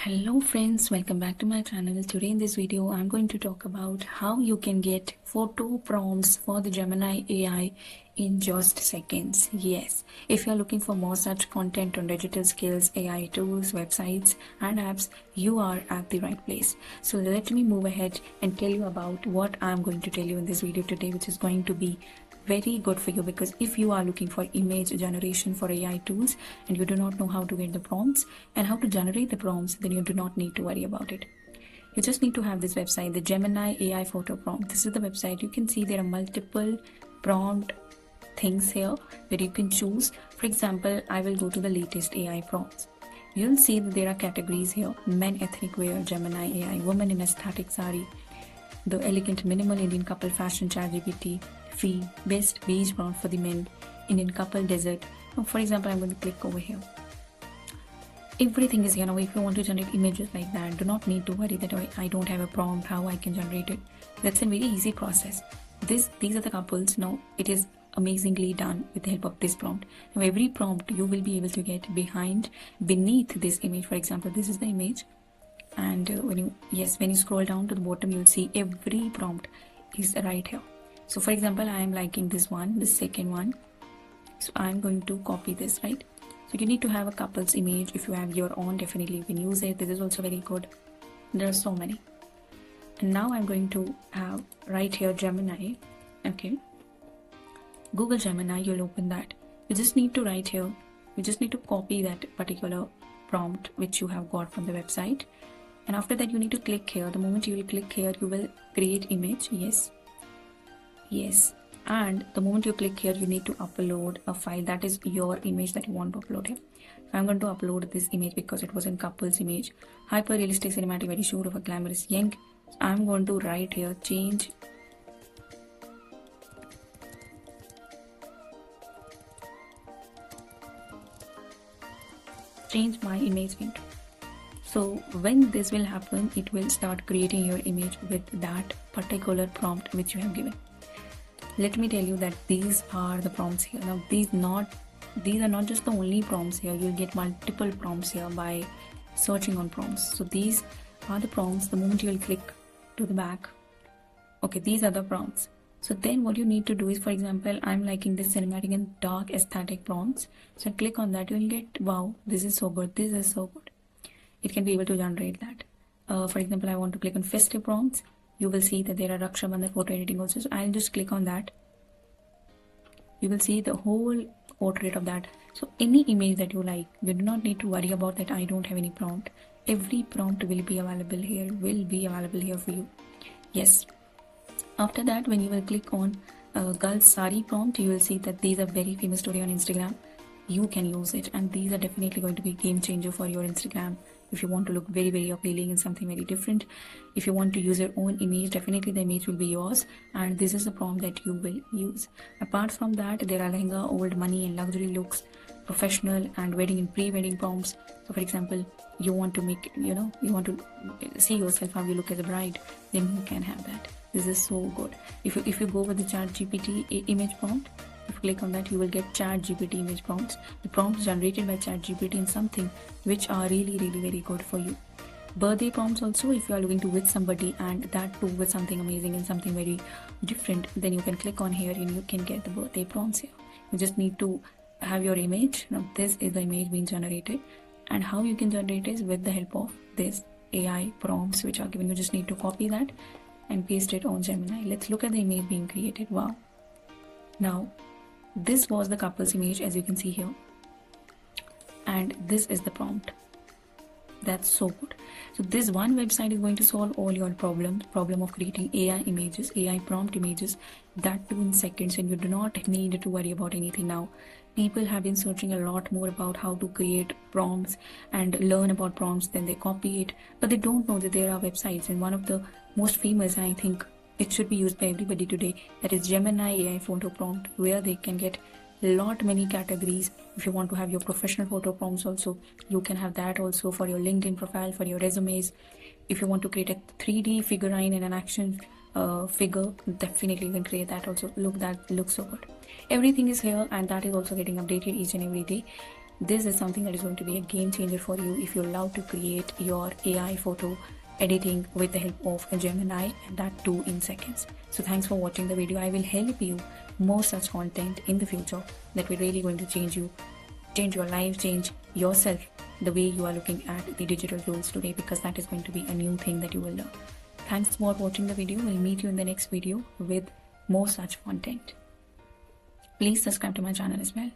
Hello friends, welcome back to my channel. Today in this video I'm going to talk about how you can get photo prompts for the Gemini AI in just seconds. Yes, if you're looking for more such content on digital skills, AI tools, websites and apps, you are at the right place. So let me move ahead and tell you about what I'm going to tell you in this video today, which is going to be very good for you, because if you are looking for image generation for AI tools and you do not know how to get the prompts and how to generate the prompts, then you do not need to worry about it. You just need to have this website, the Gemini AI photo prompt. This is the website. You can see there are multiple prompt things here where you can choose. For example, I will go to the latest AI prompts. You'll see that there are categories here: men ethnic wear Gemini AI, woman in aesthetic saree, the elegant minimal Indian couple fashion ChatGPT, free best beige prompt for the men, Indian couple desert. Now, for example, I'm going to click over here. Everything is here now. If you want to generate images like that, do not need to worry that I don't have a prompt, how I can generate it. That's a very easy process. These are the couples. Now it is amazingly done with the help of this prompt. Now every prompt you will be able to get beneath this image. For example, this is the image, and when you scroll down to the bottom, you'll see every prompt is right here. So for example, I am liking this one, the second one, so I'm going to copy this, right? So you need to have a couple's image. If you have your own, definitely you can use it. This is also very good. There are so many. And now I'm going to have right here Gemini. Okay, Google Gemini, you'll open that. You just need to write here, you just need to copy that particular prompt which you have got from the website, and after that you need to click here. The moment you will click here, you will create image. Yes, and the moment you click here, you need to upload a file that is your image that you want to upload here. So I'm going to upload this image because it was in couple's image, hyper realistic cinematic, very sure of a glamorous young. So I'm going to write here change my image into. So when this will happen, it will start creating your image with that particular prompt which you have given. Let me tell you that these are the prompts here. Now these are not just the only prompts here. You'll get multiple prompts here by searching on prompts. So these are the prompts. The moment you will click to the back, okay, these are the prompts. So then what you need to do is, for example, I'm liking this cinematic and dark aesthetic prompts. So click on that, you will get, wow, this is so good. This is so good. It can be able to generate that. For example, I want to click on festive prompts. You will see that there are Raksha Bandhan photo editing also. So I'll just click on that. You will see the whole portrait of that. So any image that you like, you do not need to worry about that I don't have any prompt. Every prompt will be available here for you. Yes. After that, when you will click on girl's saree prompt, you will see that these are very famous today on Instagram. You can use it, and these are definitely going to be game changer for your Instagram. If you want to look very, very appealing in something very different, if you want to use your own image, definitely the image will be yours, and this is the prompt that you will use. Apart from that, there are lehenga, old money and luxury looks, professional and wedding and pre-wedding prompts. So for example, you want to make, you want to see yourself how you look as a bride, then you can have that. This is so good. If you go with the ChatGPT image prompt, if you click on that, you will get ChatGPT image prompts. The prompts generated by ChatGPT in something which are really, really very good for you. Birthday prompts also, if you are looking to with somebody, and that too with something amazing and something very different, then you can click on here and you can get the birthday prompts here. You just need to have your image. Now this is the image being generated, and how you can generate is with the help of this AI prompts which are given. You just need to copy that and paste it on Gemini. Let's look at the image being created. Wow. Now this was the couple's image, as you can see here, and this is the prompt. That's so good. So this one website is going to solve all your problem of creating AI images, AI prompt images, that too in seconds, and you do not need to worry about anything now. People have been searching a lot more about how to create prompts and learn about prompts, then they copy it, but they don't know that there are websites, and one of the most famous, I think it should be used by everybody today, that is Gemini AI photo prompt, where they can get many categories. If you want to have your professional photo prompts also, you can have that also for your LinkedIn profile, for your resumes. If you want to create a 3D figurine and an action figure, definitely you can create that also. Look, that looks so good. Everything is here, and that is also getting updated each and every day. This is something that is going to be a game changer for you if you love to create your AI photo editing with the help of a Gemini, and that too in seconds. So thanks for watching the video. I will help you more such content in the future that will really going to change you, change your life, change yourself, the way you are looking at the digital tools today, because that is going to be a new thing that you will learn. Thanks for watching the video. We'll meet you in the next video with more such content. Please subscribe to my channel as well.